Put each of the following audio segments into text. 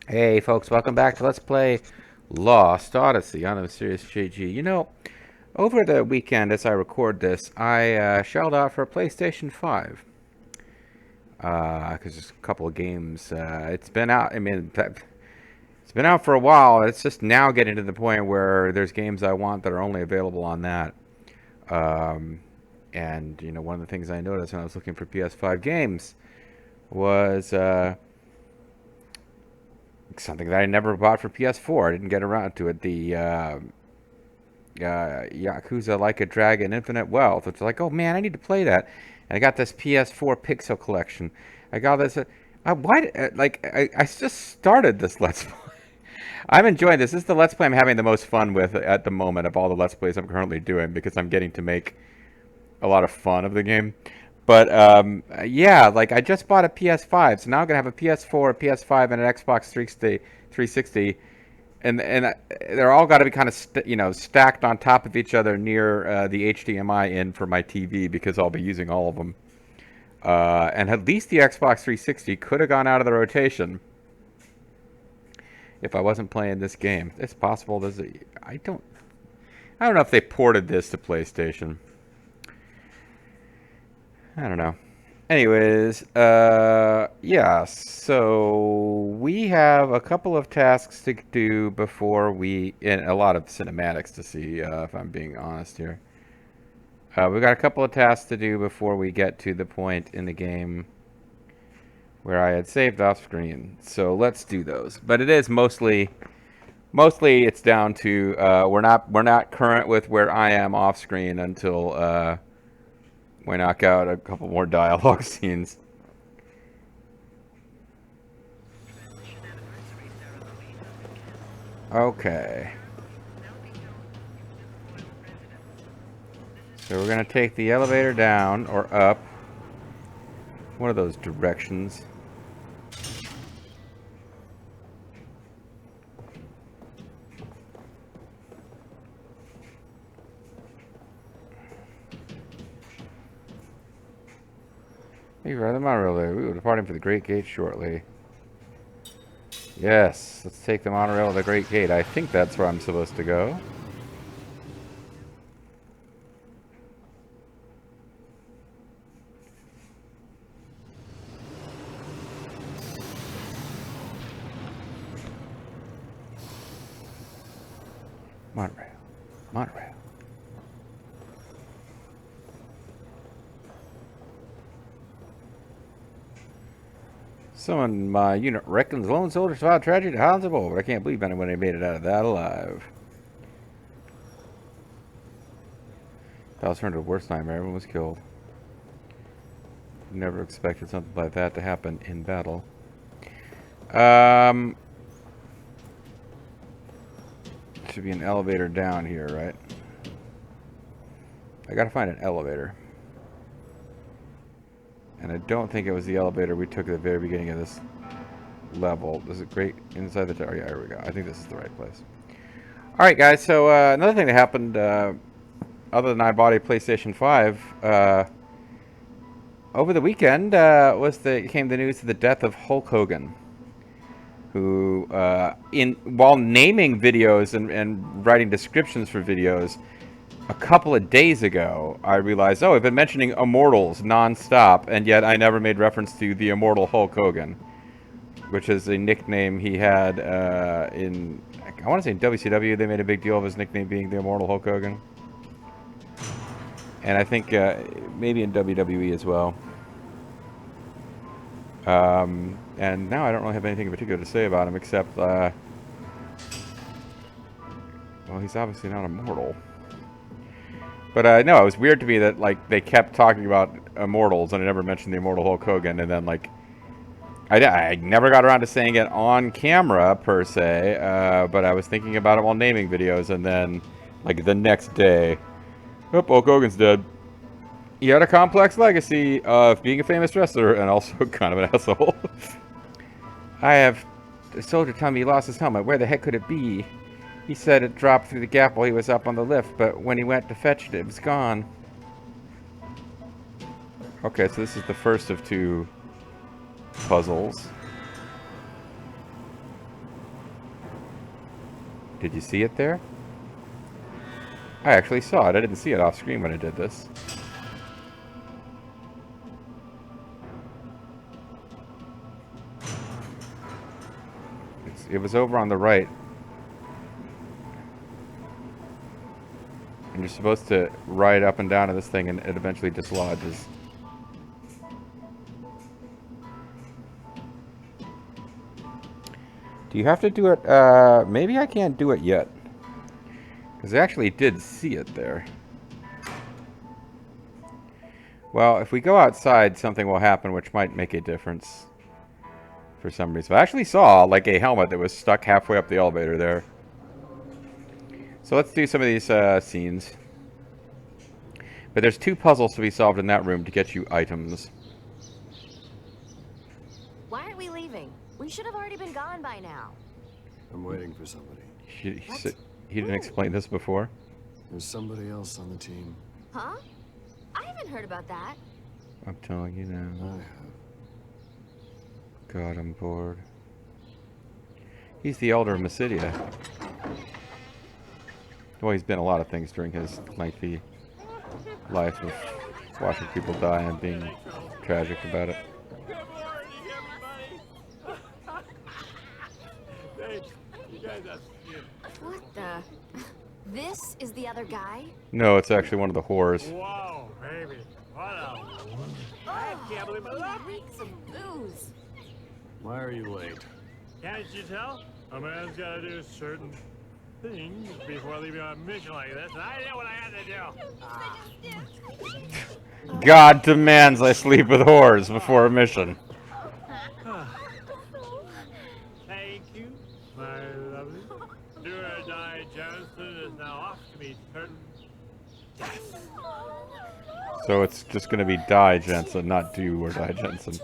Hey folks, welcome back to Let's Play Lost Odyssey on Serious JG. Over the weekend as I record this, I shelled out for a PlayStation 5. Because there's a couple of games. It's been out, it's been out for a while. It's just now getting to the point where there's games I want that are only available on that. Um, and one of the things I noticed when I was looking for PS5 games was something that I never bought for PS4. I didn't get around to it. Yakuza Like a Dragon Infinite Wealth. It's like, oh man, I need to play that. And I got this PS4 Pixel Collection. I got this. I just started this Let's Play. I'm enjoying this. This is the Let's Play I'm having the most fun with at the moment of all the Let's Plays I'm currently doing because I'm getting to make a lot of fun of the game. But yeah, like I just bought a PS5, so now I'm gonna have a PS4, a PS5, and an Xbox 360, and they're all got to be kind of stacked on top of each other near the HDMI in for my TV because I'll be using all of them. And at least the Xbox 360 could have gone out of the rotation if I wasn't playing this game. It's possible. I don't know if they ported this to PlayStation. I don't know. Anyways, yeah, so we have a couple of tasks to do and a lot of cinematics to see, if I'm being honest here. We've got a couple of tasks to do before we get to the point in the game where I had saved off screen. So let's do those. But it is mostly it's down to, we're not current with where I am off screen until, we knock out a couple more dialogue scenes. Okay. So we're going to take the elevator down or up. One of those directions. Thank you for the monorail there. We will be departing for the Great Gate shortly. Yes, let's take the monorail to the Great Gate. I think that's where I'm supposed to go. Monorail. Monorail. Someone in my unit reckons lone soldier survived tragedy at Highlands of Old, but I can't believe anyone made it out of that alive. That was turned to a worst nightmare. Everyone was killed. Never expected something like that to happen in battle. Should be an elevator down here, right? I gotta find an elevator. And I don't think it was the elevator we took at the very beginning of this level. This is great inside the tower. Yeah, here we go. I think this is the right place. Alright, guys, so another thing that happened, other than I bought a PlayStation 5, over the weekend came the news of the death of Hulk Hogan, who, while naming videos and writing descriptions for videos, a couple of days ago, I realized, oh, I've been mentioning Immortals nonstop, and yet I never made reference to the Immortal Hulk Hogan, which is a nickname he had I want to say in WCW, they made a big deal of his nickname being the Immortal Hulk Hogan. And I think maybe in WWE as well. And now I don't really have anything in particular to say about him except, well, he's obviously not immortal. But no, it was weird to me that like they kept talking about Immortals and I never mentioned the Immortal Hulk Hogan, and then like I never got around to saying it on camera per se, but I was thinking about it while naming videos, and then like the next day, oh, Hulk Hogan's dead. He had a complex legacy of being a famous wrestler and also kind of an asshole. I have a soldier tell me he lost his helmet. Where the heck could it be? He said it dropped through the gap while he was up on the lift, but when he went to fetch it, it was gone. Okay, so this is the first of two puzzles. Did you see it there? I actually saw it. I didn't see it off screen when I did this. It was over on the right. And you're supposed to ride up and down to this thing and it eventually dislodges. Do you have to do it? Maybe I can't do it yet. Because I actually did see it there. Well, if we go outside, something will happen which might make a difference. For some reason. I actually saw, like, a helmet that was stuck halfway up the elevator there. So let's do some of these scenes. But there's 2 puzzles to be solved in that room to get you items. Why aren't we leaving? We should have already been gone by now. I'm waiting for somebody. He didn't explain this before. There's somebody else on the team. Huh? I haven't heard about that. I'm telling you now. I have. God, I'm bored. He's the elder of Mysidia. Well, he's been a lot of things during his lengthy life of watching people die and being tragic about it. What the? This is the other guy? No, it's actually one of the whores. Whoa, baby. What a... I can't believe my luck. Reeks of booze. Why are you late? Can't you tell? A man's got to do certain things before leaving on a mission like this, and I know what I had to do. God demands I sleep with whores before a mission. Thank you, my lovely. Do or die, Jansen is now off to meet certain death. So it's just going to be die Jansen, not do or die Jansen.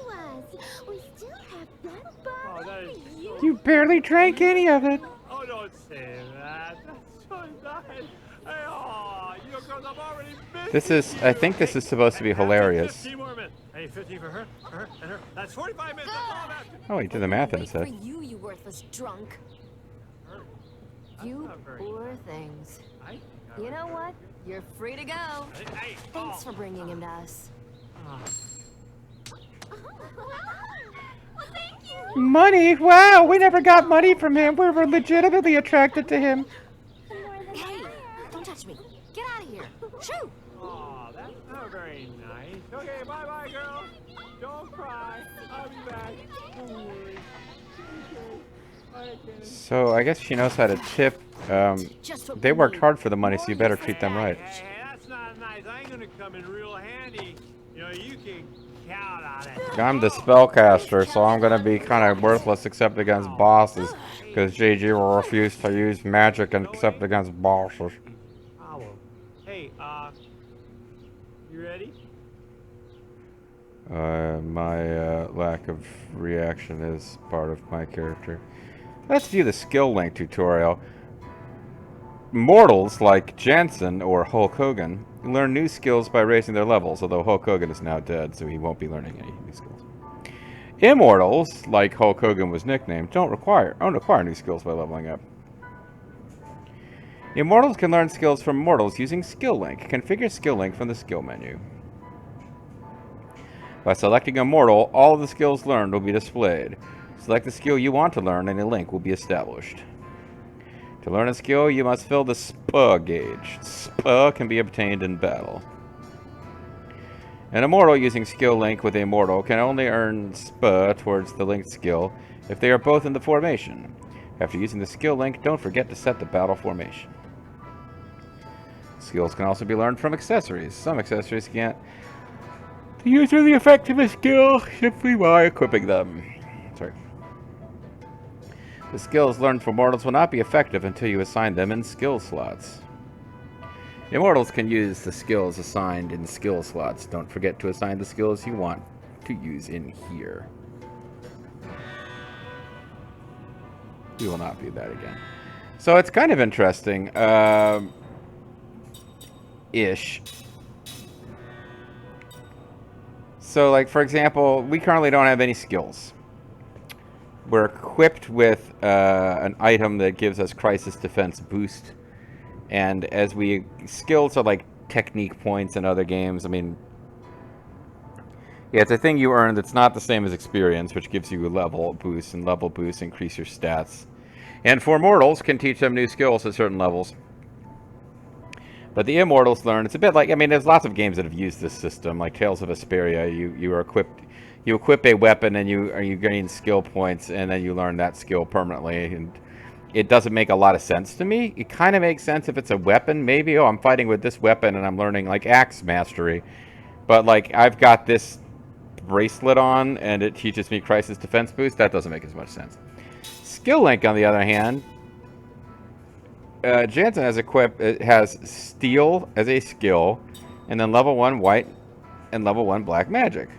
Oh, that is so... You barely drank any of it. Oh, don't say that. That's so nice. Hey, oh, you know, 'cause I'm already busy. This is, I think this is supposed to be hilarious. 15 more minutes. Hey, 15 for her, and her. That's 45 minutes. That's all that. Oh, he did the math in his Wait head. for you, you worthless drunk. You poor things. You know what? You're free to go. Hey, Thanks for bringing him to us. Money? Wow, we never got money from him. We were legitimately attracted to him. Hey, don't touch me. Get out of here. Shoo! Oh, that's not very nice. Okay, bye-bye, girl. Don't cry. I'll be back. Don't worry. So I guess she knows how to tip. They worked hard for the money, so you better treat them right. Hey, that's not nice. I ain't gonna come in real handy. You know, you can count on it. I'm the spellcaster, so I'm gonna be kind of worthless except against bosses, because JG will refuse to use magic except against bosses. Hey, you ready? My lack of reaction is part of my character. Let's view the skill link tutorial. Mortals like Jansen or Hulk Hogan learn new skills by raising their levels, although Hulk Hogan is now dead, so he won't be learning any new skills. Immortals, like Hulk Hogan was nicknamed, don't require new skills by leveling up. Immortals can learn skills from mortals using Skill Link. Configure Skill Link from the skill menu. By selecting a mortal, all of the skills learned will be displayed. Select the skill you want to learn and a link will be established. To learn a skill, you must fill the SPA gauge. SPA can be obtained in battle. An immortal using skill link with a mortal can only earn SPA towards the linked skill if they are both in the formation. After using the skill link, don't forget to set the battle formation. Skills can also be learned from accessories. Some accessories can't the user the effect of a skill simply by equipping them. Sorry. The skills learned from mortals will not be effective until you assign them in skill slots. Immortals can use the skills assigned in skill slots. Don't forget to assign the skills you want to use in here. We will not do that again. So it's kind of interesting. Ish. So, like, for example, we currently don't have any skills. we're equipped with an item that gives us crisis defense boost. And as we skills are like technique points in other games. I mean, yeah, it's a thing you earn that's not the same as experience, which gives you a level boost, and level boosts increase your stats. And for mortals, can teach them new skills at certain levels. But the immortals learn. It's a bit like, I mean, there's lots of games that have used this system, like Tales of Vesperia. You are equipped, you equip a weapon, and you gain skill points, and then you learn that skill permanently. And it doesn't make a lot of sense to me. It kind of makes sense if it's a weapon, maybe. Oh, I'm fighting with this weapon, and I'm learning like axe mastery. But like, I've got this bracelet on, and it teaches me crisis defense boost. That doesn't make as much sense. Skill Link, on the other hand, Jansen has Steel as a skill, and then level 1 White and level 1 Black Magic.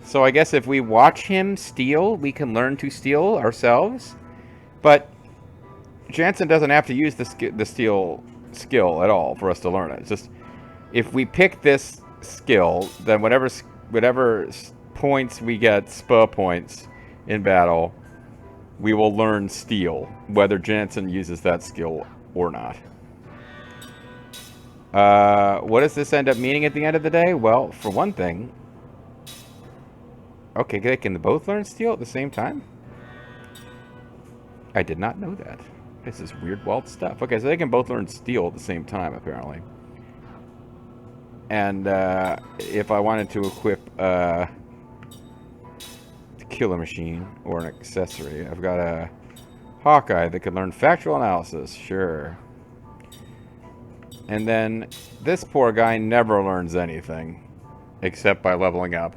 So I guess if we watch him steal, we can learn to steal ourselves. But Jansen doesn't have to use the steal skill at all for us to learn it. It's just if we pick this skill, then whatever points we get, SPA points in battle, we will learn steal, whether Jansen uses that skill or not. What does this end up meaning at the end of the day? Well, for one thing, okay, they can both learn steal at the same time? I did not know that. This is weird, wild stuff. Okay, so they can both learn steal at the same time, apparently. And if I wanted to equip the killer machine or an accessory, I've got a Hawkeye that could learn factual analysis. Sure. And then this poor guy never learns anything except by leveling up.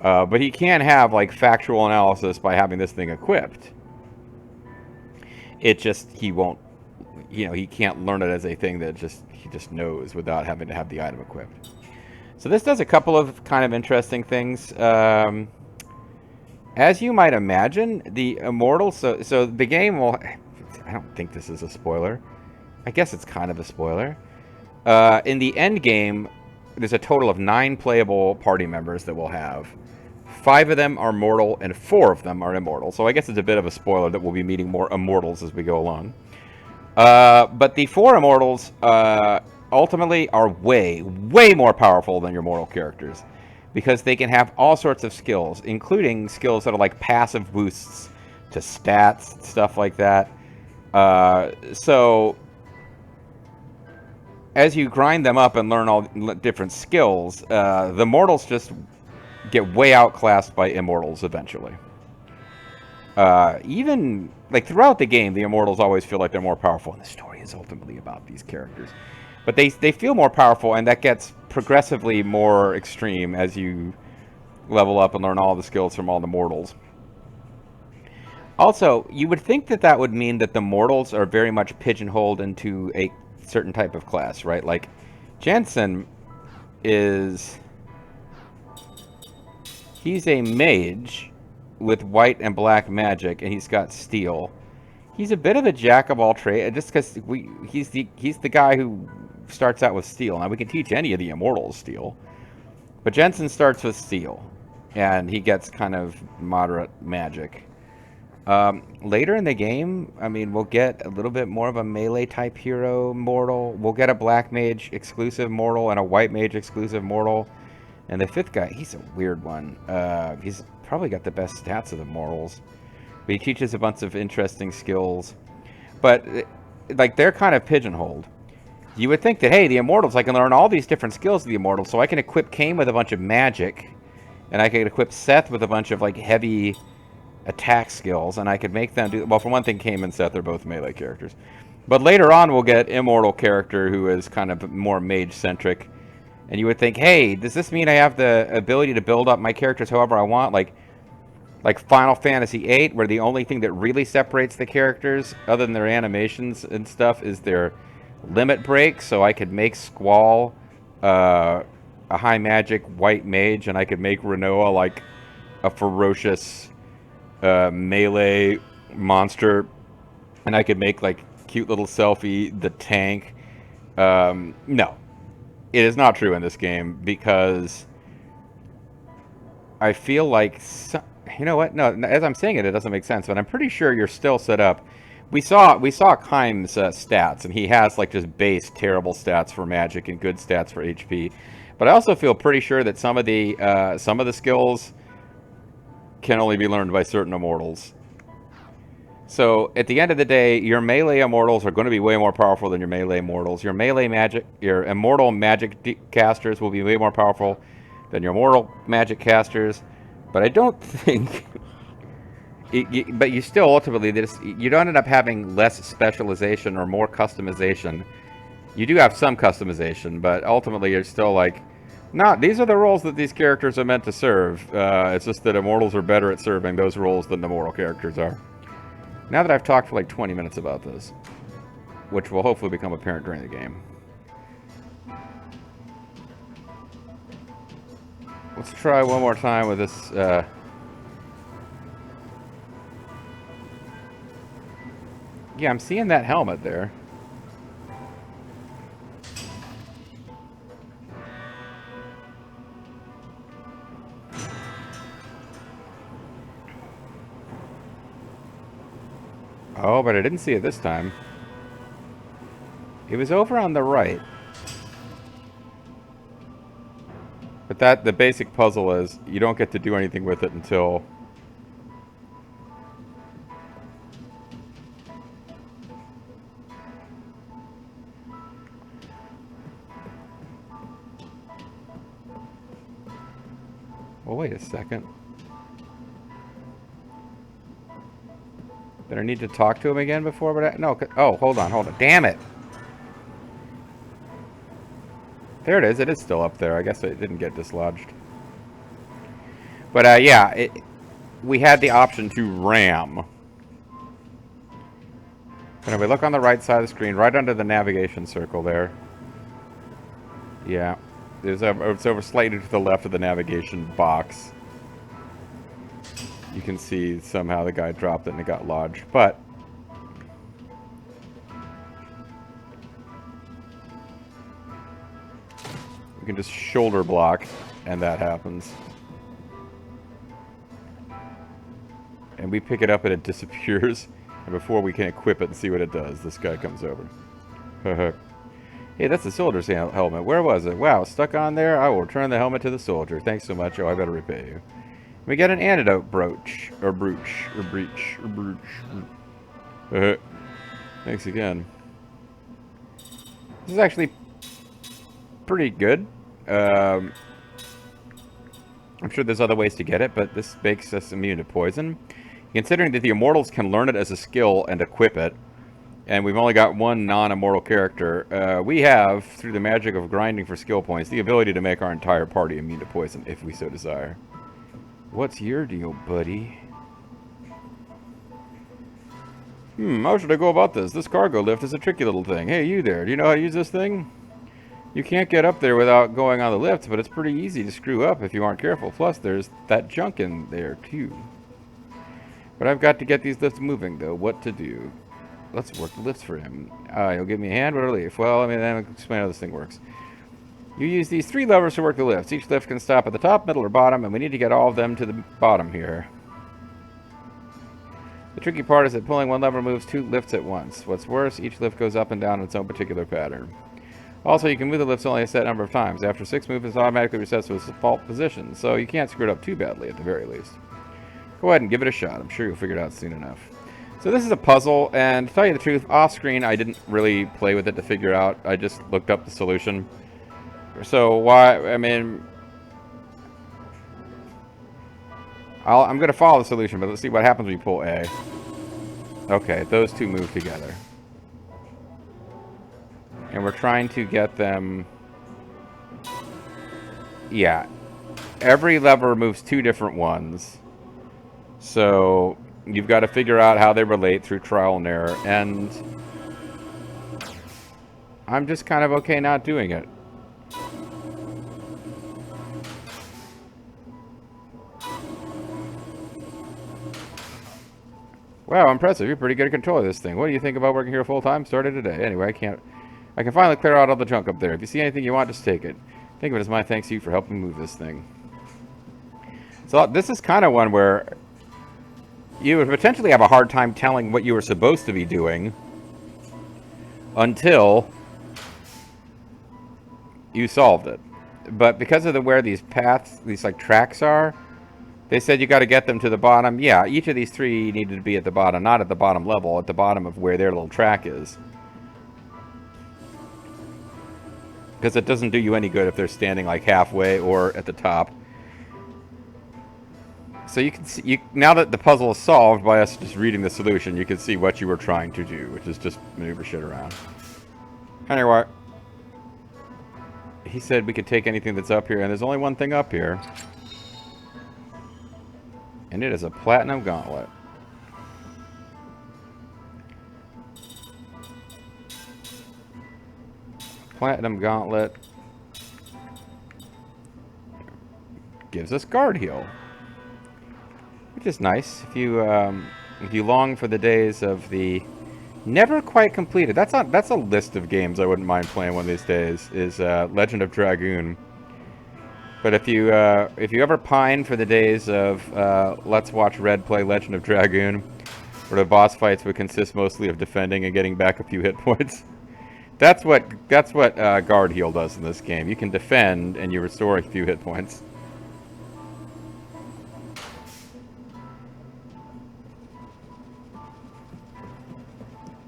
But he can have like factual analysis by having this thing equipped. It just, he won't, you know, he can't learn it as a thing that he just knows without having to have the item equipped. So this does a couple of kind of interesting things. As you might imagine, the immortal, so the game will, I don't think this is a spoiler. I guess it's kind of a spoiler. In the end game, there's a total of 9 playable party members that we'll have. 5 of them are mortal, and 4 of them are immortal. So I guess it's a bit of a spoiler that we'll be meeting more immortals as we go along. But the 4 immortals ultimately are way, way more powerful than your mortal characters. Because they can have all sorts of skills, including skills that are like passive boosts to stats, stuff like that. So as you grind them up and learn all different skills, the mortals just get way outclassed by immortals eventually. Even like throughout the game, the immortals always feel like they're more powerful, and the story is ultimately about these characters. But they feel more powerful, and that gets progressively more extreme as you level up and learn all the skills from all the mortals. Also, you would think that that would mean that the mortals are very much pigeonholed into a certain type of class, right? Like, Jansen is... he's a mage with white and black magic, and he's got steel. He's a bit of a jack of all trades, just because he's the guy who starts out with steel. Now, we can teach any of the immortals steel, but Jansen starts with steel, and he gets kind of moderate magic. Later in the game, I mean, we'll get a little bit more of a melee-type hero mortal. We'll get a black mage exclusive mortal and a white mage exclusive mortal. And the 5th guy, he's a weird one. He's probably got the best stats of the mortals. But he teaches a bunch of interesting skills. But, like, they're kind of pigeonholed. You would think that, hey, the immortals, I can learn all these different skills of the immortals. So I can equip Cain with a bunch of magic. And I can equip Seth with a bunch of, like, heavy attack skills. And I could make them do... well, for one thing, Cain and Seth are both melee characters. But later on, we'll get immortal character who is kind of more mage-centric. And you would think, hey, does this mean I have the ability to build up my characters however I want? Like Final Fantasy VIII, where the only thing that really separates the characters, other than their animations and stuff, is their limit break. So I could make Squall a high magic white mage, and I could make Renoa like a ferocious melee monster. And I could make like cute little Selphie the tank. No. It is not true in this game, because I feel like You know what? No, as I'm saying it, it doesn't make sense. But I'm pretty sure you're still set up. We saw Kime's stats, and he has like just base terrible stats for magic and good stats for HP. But I also feel pretty sure that some of the skills can only be learned by certain immortals. So at the end of the day, your melee immortals are going to be way more powerful than your melee mortals. Your immortal magic casters will be way more powerful than your mortal magic casters. But I don't think. But you still ultimately you don't end up having less specialization or more customization. You do have some customization, but ultimately you're still like, no, these are the roles that these characters are meant to serve. It's just that immortals are better at serving those roles than the mortal characters are. Now that I've talked for like 20 minutes about this, which will hopefully become apparent during the game. Let's try one more time with this. Yeah, I'm seeing that helmet there. Oh, but I didn't see it this time. It was over on the right. But the basic puzzle is you don't get to do anything with it until... Well, wait a second. Did I need to talk to him again before? But no. Oh, hold on. Damn it. There it is. It is still up there. I guess it didn't get dislodged. But yeah, we had the option to ram. Anyway, look on the right side of the screen, right under the navigation circle there. Yeah. It's over slightly to the left of the navigation box. You can see somehow the guy dropped it and it got lodged, but you can just shoulder block and that happens. And we pick it up and it disappears, and before we can equip it and see what it does, this guy comes over. Hey, that's the soldier's helmet. Where was it? Wow, stuck on there? I will return the helmet to the soldier. Thanks so much. Oh, I better repay you. We get an antidote brooch. Or brooch. Or breach. Or brooch. Thanks again. This is actually pretty good. I'm sure there's other ways to get it, but this makes us immune to poison. Considering that the immortals can learn it as a skill and equip it, and we've only got one non-immortal character, we have, through the magic of grinding for skill points, the ability to make our entire party immune to poison, if we so desire. What's your deal, buddy? How should I go about this? This cargo lift is a tricky little thing. Hey, you there, do you know how to use this thing? You can't get up there without going on the lift, but it's pretty easy to screw up if you aren't careful. Plus, there's that junk in there, too. But I've got to get these lifts moving, though. What to do? Let's work the lifts for him. You'll give me a hand or a leaf. Well, I mean, then I'll explain how this thing works. You use these 3 levers to work the lifts. Each lift can stop at the top, middle, or bottom, and we need to get all of them to the bottom here. The tricky part is that pulling one lever moves 2 lifts at once. What's worse, each lift goes up and down in its own particular pattern. Also, you can move the lifts only a set number of times. After 6 moves, it automatically resets to its default position, so you can't screw it up too badly at the very least. Go ahead and give it a shot. I'm sure you'll figure it out soon enough. So this is a puzzle, and to tell you the truth, off-screen I didn't really play with it to figure out. I just looked up the solution. So why, I mean, I'm going to follow the solution, but let's see what happens when you pull A. Okay, those 2 move together. And we're trying to get them... Yeah. Every lever moves 2 different ones. So you've got to figure out how they relate through trial and error. And I'm just kind of okay not doing it. Wow, impressive. You're pretty good at control of this thing. What do you think about working here full time? Started today. Anyway, I can finally clear out all the junk up there. If you see anything you want, just take it. Think of it as my thanks to you for helping move this thing. So this is kind of one where you would potentially have a hard time telling what you were supposed to be doing until you solved it. But because of where these paths, these like tracks are, they said you got to get them to the bottom. Yeah, each of these three needed to be at the bottom, not at the bottom level, at the bottom of where their little track is. Because it doesn't do you any good if they're standing like halfway or at the top. So you can see, now that the puzzle is solved by us just reading the solution, you can see what you were trying to do, which is just maneuver shit around. Anyway, he said we could take anything that's up here, and there's only one thing up here. And it is a platinum gauntlet. Platinum gauntlet gives us guard heal, which is nice. If you long for the days of the never quite completed, that's a list of games I wouldn't mind playing one of these days. Is Legend of Dragoon. But if you ever pine for the days of let's watch Red play Legend of Dragoon, where the boss fights would consist mostly of defending and getting back a few hit points, that's what guard heal does in this game. You can defend and you restore a few hit points.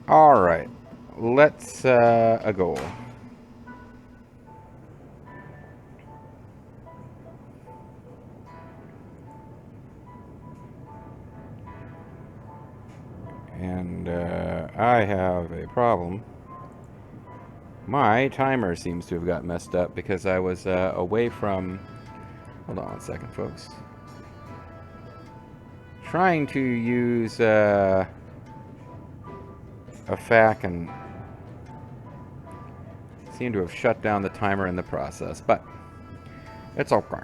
All right, let's go. And I have a problem. My timer seems to have got messed up because I was away from... Hold on one second, folks. Trying to use a FAQ and seem to have shut down the timer in the process, but it's okay.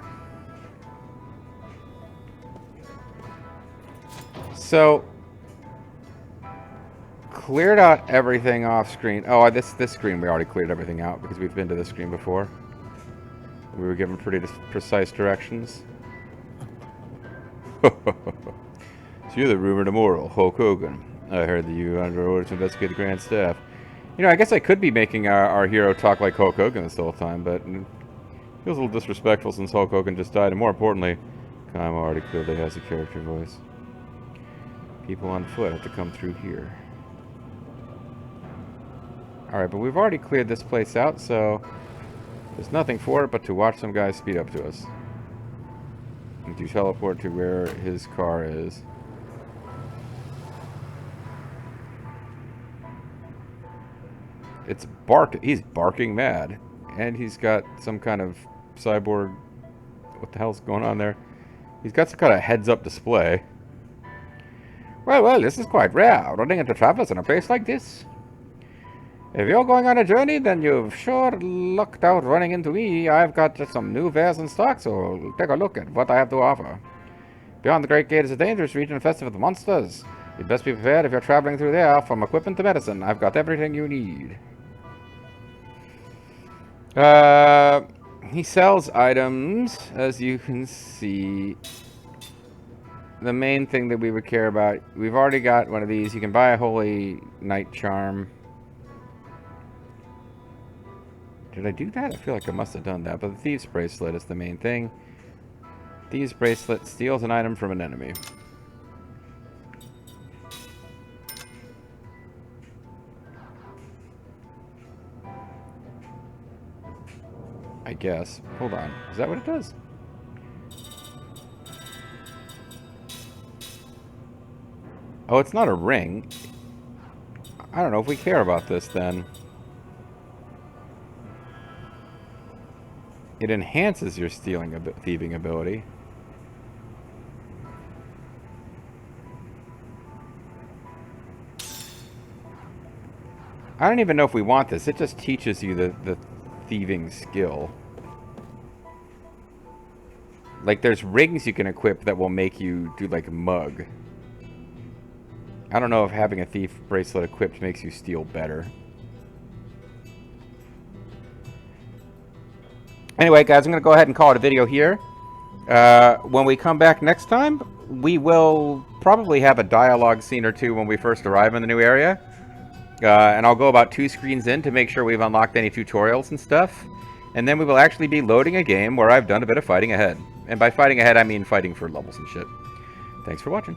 So... cleared out everything off screen. Oh, this screen we already cleared everything out because we've been to this screen before. We were given pretty precise directions. So you're the rumored immortal, Hulk Hogan. I heard that you under orders to investigate the Grand Staff. You know, I guess I could be making our hero talk like Hulk Hogan this whole time, but it feels a little disrespectful since Hulk Hogan just died, and more importantly, Kyle already clearly has a character voice. People on foot have to come through here. Alright, but we've already cleared this place out, so there's nothing for it but to watch some guys speed up to us. And to teleport to where his car is. It's he's barking mad. And he's got some kind of cyborg... What the hell's going on there? He's got some kind of heads-up display. Well, this is quite rare, running into travelers in a place like this. If you're going on a journey, then you've sure lucked out running into me. I've got some new wares in stock, so take a look at what I have to offer. Beyond the Great Gate is a dangerous region infested with monsters. You'd best be prepared if you're traveling through there, from equipment to medicine. I've got everything you need. He sells items, as you can see. The main thing that we would care about, we've already got one of these. You can buy a Holy Knight Charm. Did I do that? I feel like I must have done that, but the Thieves Bracelet is the main thing. Thieves Bracelet steals an item from an enemy. I guess. Hold on. Is that what it does? Oh, it's not a ring. I don't know if we care about this then. It enhances your thieving ability. I don't even know if we want this. It just teaches you the thieving skill. Like, there's rings you can equip that will make you do, like, mug. I don't know if having a thief bracelet equipped makes you steal better. Anyway, guys, I'm going to go ahead and call it a video here. When we come back next time, we will probably have a dialogue scene or two when we first arrive in the new area. And I'll go about 2 screens in to make sure we've unlocked any tutorials and stuff. And then we will actually be loading a game where I've done a bit of fighting ahead. And by fighting ahead, I mean fighting for levels and shit. Thanks for watching.